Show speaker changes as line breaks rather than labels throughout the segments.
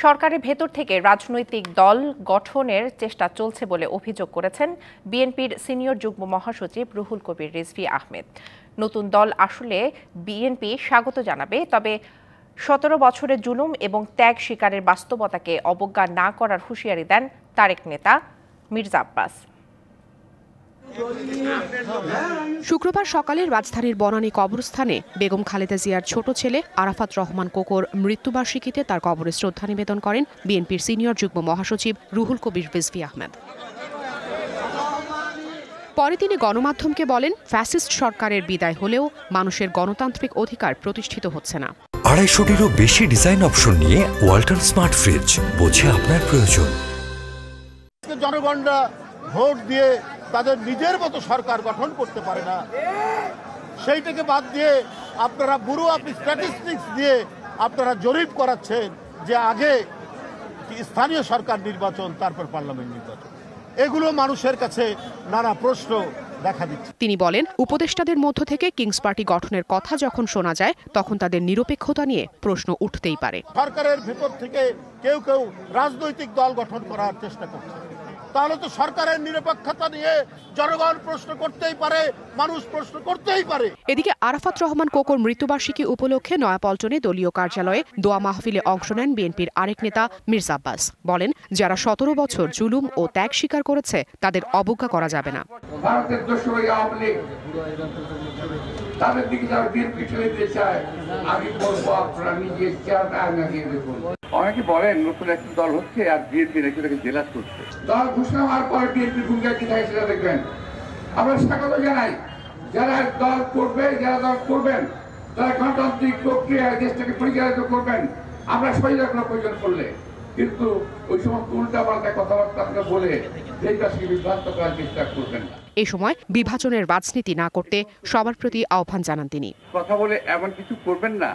সরকারের ভেতর থেকে রাজনৈতিক দল গঠনের চেষ্টা চলছে বলে অভিযোগ করেছেন বিএনপির সিনিয়র যুগ্ম মহাসচিব রুহুল কবির রিজভী আহমেদ। নতুন দল আসলে বিএনপি স্বাগত জানাবে, তবে ১৭ বছরের জুলুম এবং ত্যাগ স্বীকারের বাস্তবতাকে অবজ্ঞা না করার হুঁশিয়ারি দেন তারেক নেতা মির্জা আব্বাস।
শুক্রবার সকালে রাজধানীর বনানী কবরস্থানে বেগম খালেদা জিয়ার ছোট ছেলে আরাফাত রহমান কোকোর মৃত্যুবার্ষিকীতে তার কবরে শ্রদ্ধা নিবেদন করেন বিএনপির সিনিয়র যুগ্ম মহাসচিব রুহুল কবির রিজভী আহমেদ। পরে তিনি গণমাধ্যমকে বলেন, ফ্যাসিস্ট সরকারের বিদায় হলেও মানুষের গণতান্ত্রিক অধিকার প্রতিষ্ঠিত হচ্ছে না।
২৫০টিরও বেশি ডিজাইন অপশন নিয়ে ওয়ালটন স্মার্ট ফ্রিজ, বোঝে আপনার প্রয়োজন।
জনগণরা ভোট দিয়ে তাদের নিজের মতো সরকার গঠন করতে পারে না, সেইটাকে বাদ দিয়ে আপনারা আপনি স্ট্যাটিস্টিক্স দিয়ে আপনারা জরিপ করাচ্ছেন যে আগে স্থানীয় সরকার নির্বাচন, তারপর পার্লামেন্ট নির্বাচন। এগুলো মানুষের কাছে নানা প্রশ্ন দেখা দিচ্ছে।
তিনি বলেন, উপদেষ্টাদের মধ্য থেকে কিংস পার্টি গঠনের কথা যখন শোনা যায়, তখন তাদের নিরপেক্ষতা নিয়ে প্রশ্ন উঠতেই পারে।
সরকারের ভেতর থেকে কেউ কেউ রাজনৈতিক দল গঠন করার চেষ্টা করছে, তাহলে তো সরকারের নিরপেক্ষতা নিয়ে জনগণ প্রশ্ন করতেই পারে, মানুষ প্রশ্ন করতেই পারে।
এদিকে আরাফাত রহমান কোকোর মৃত্যুবার্ষিকী উপলক্ষে নয়াপল্টনে দলীয় কার্যালয়ে দোয়া মাহফিলে অংশ নেন বিএনপির আরেক নেতা মির্জা আব্বাস। বলেন, যারা ১৭ বছর জুলুম ও ত্যাগ স্বীকার করেছে তাদের অবজ্ঞা করা যাবে না।
ভারতের দোসর আওয়ামী লীগ তাদের দিকে যারা বিএনপি ঠেলে দিতে চায়, আমি বলবো আপনারা নিজের চেহারাটা আগে দেখুন।
অনেকে বলেন নতুন একটা দল হচ্ছে আর বিএনপি নাকি তাকে জেলাস করছে।
দল ঘোষণা হওয়ার পর বিএনপির ভূমিকা কি থাকে সেটা দেখবেন। আমরা স্বাগত জানাই যারা দল করবে, যারা দল করবেন, তারা গণতান্ত্রিক প্রক্রিয়ায় দেশটাকে পরিচালিত করবেন। আমরা সহিংসতার প্রয়োজন করলে, কিন্তু ওই সমস্ত উল্টাপাল্টা কথাবার্তা বলে দেশবাসীকে বিভ্রান্ত করার চেষ্টা করবেন না।
এ সময় বিভাজনের রাজনীতি না করতে সবার প্রতি আহ্বান জানান তিনি।
কথা বলে এমন কিছু করবেন না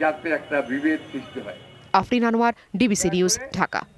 যাতে একটা বিভেদ সৃষ্টি হয়।
Afrin Anwar, DBC news, Dhaka.